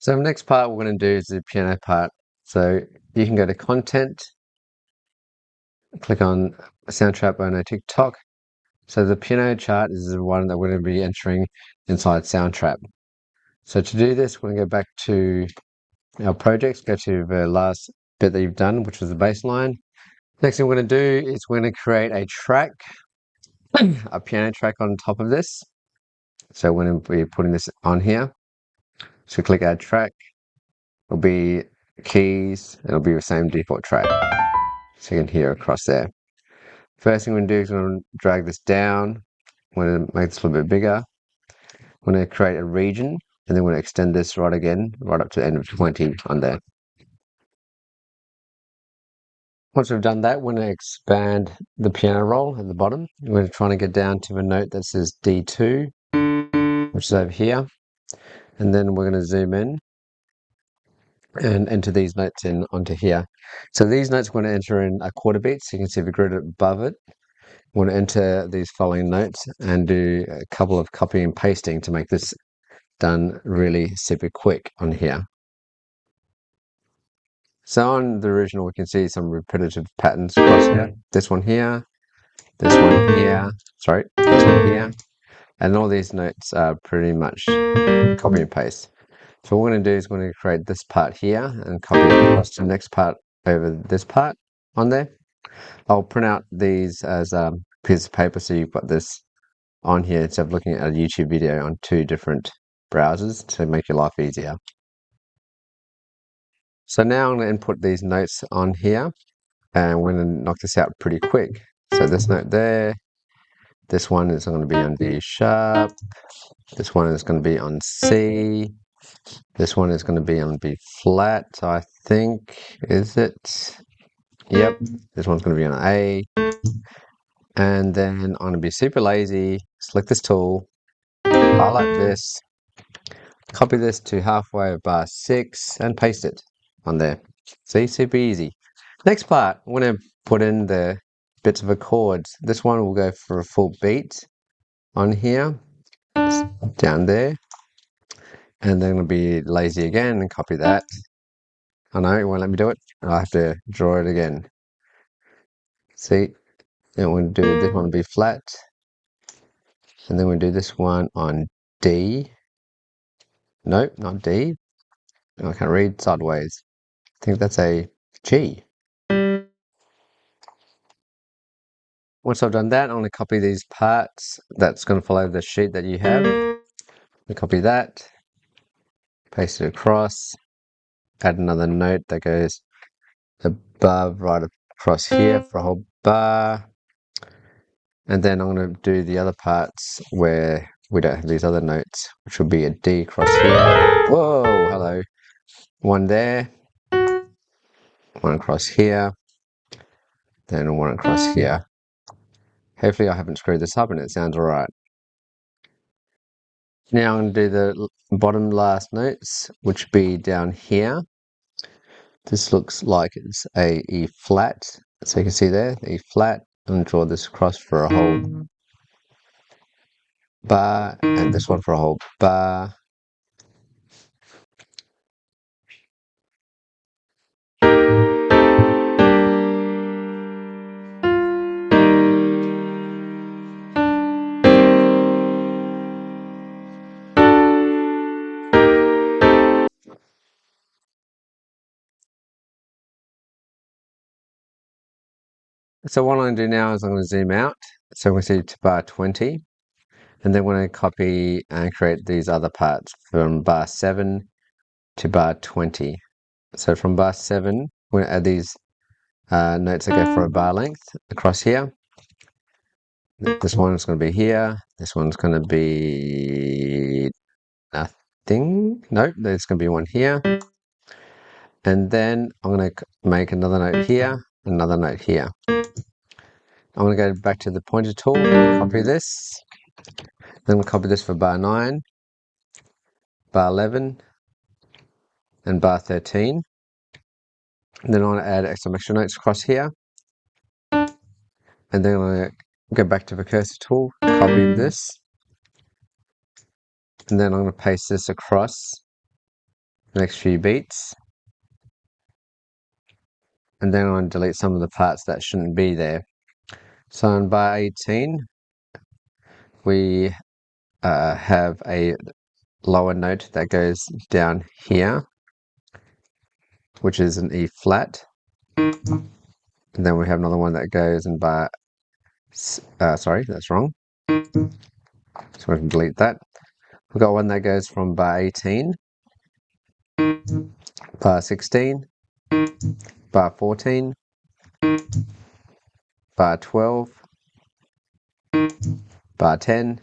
So the next part we're going to do is the piano part. So you can go to Content, click on Soundtrap on TikTok. So the piano chart is the one that we're going to be entering inside Soundtrap. So to do this, we're going to go back to our projects, go to the last bit that you've done, which was the bass line. Next thing we're going to do is we're going to create a track, a piano track on top of this. So we're going to be putting this on here. So click Add Track. It'll be keys. It'll be the same default track. So you can hear across there. First thing we're going to do is we're going to drag this down. We're going to make this a little bit bigger. We're going to create a region, and then we're going to extend this right up to the end of 20 on there. Once we've done that, we're going to expand the piano roll at the bottom. We're trying to get down to a note that says D2, which is over here. And then we're going to zoom in and enter these notes in onto here. So these notes we're going to enter in a quarter beat. So you can see the grid above it. We're going to enter these following notes and do a couple of copy and pasting to make this done really super quick on here. So on the original, we can see some repetitive patterns across here. This one here, this one here, sorry, this one here. And all these notes are pretty much copy and paste. So what we're going to do is we're going to create this part here and copy it across to the next part over this part on there. I'll print out these as a piece of paper so you've got this on here instead of looking at a YouTube video on two different browsers to make your life easier. So now I'm going to input these notes on here and we're going to knock this out pretty quick. So this note there, this one is going to be on D sharp, this one is going to be on C, this one is going to be on B flat, I think, is it? Yep, this one's going to be on A. And then I'm going to be super lazy, select this tool, highlight this, copy this to halfway of bar 6 and paste it on there. See, super easy. Next part, I'm going to put in the bits of a chords. This one will go for a full beat on here, down there. And then I'm going to be lazy again and copy that. I know, it won't let me do it. I have to draw it again. See, then we'll do this one be flat. And then we'll do this one on D. Nope, not D. I can't read sideways. I think that's a G. Once I've done that, I'm going to copy these parts. That's going to follow the sheet that you have. We copy that, paste it across, add another note that goes above, right across here for a whole bar. And then I'm going to do the other parts where we don't have these other notes, which will be a D across here. Whoa, hello. One there, one across here, then one across here. Hopefully I haven't screwed this up and it sounds alright. Now I'm going to do the bottom last notes, which be down here. This looks like it's a E flat. So you can see there, E flat. I'm going to draw this across for a whole bar, and this one for a whole bar. So what I'm going to do now is I'm going to zoom out. So we see to bar 20. And then we're going to copy and create these other parts from bar 7 to bar 20. So from bar 7, we're going to add these notes that go for a bar length across here. This one's going to be here. This one's going to be nothing. Nope, there's going to be one here. And then I'm going to make another note here, another note here. I'm going to go back to the pointer tool, copy this. Then we'll copy this for bar 9, bar 11, and bar 13. And then I want to add some extra notes across here. And then I'm going to go back to the cursor tool, copy this. And then I'm going to paste this across the next few beats. And then I'm going to delete some of the parts that shouldn't be there. So on bar 18, we have a lower note that goes down here, which is an E flat. And then we have another one that goes in bar, sorry, that's wrong. So we can delete that. We've got one that goes from bar 18, bar 16, bar 14, bar 12, bar 10,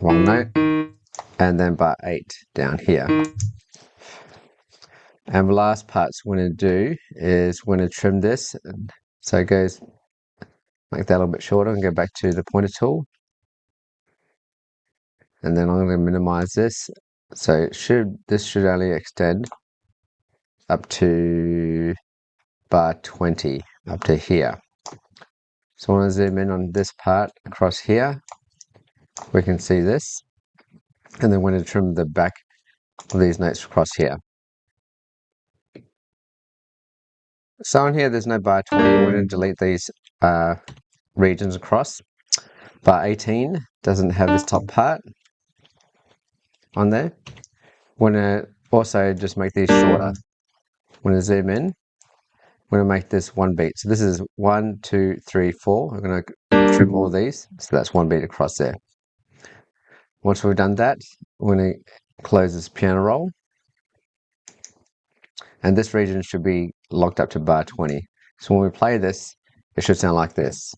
wrong note, and then bar 8 down here. And the last part's we're going to do is we're going to trim this. So it goes, make that a little bit shorter and go back to the pointer tool. And then I'm going to minimize this. So this should only extend up to bar 20, up to here. So I want to zoom in on this part across here. We can see this. And then we're going to trim the back of these notes across here. So on here, there's no bar 20. We're going to delete these regions across. Bar 18 doesn't have this top part on there. We're going to also just make these shorter. We're going to zoom in. We're going to make this one beat. So this is 1, 2, 3, 4. We're going to trim all these. So that's one beat across there. Once we've done that, we're going to close this piano roll. And this region should be locked up to bar 20. So when we play this, it should sound like this.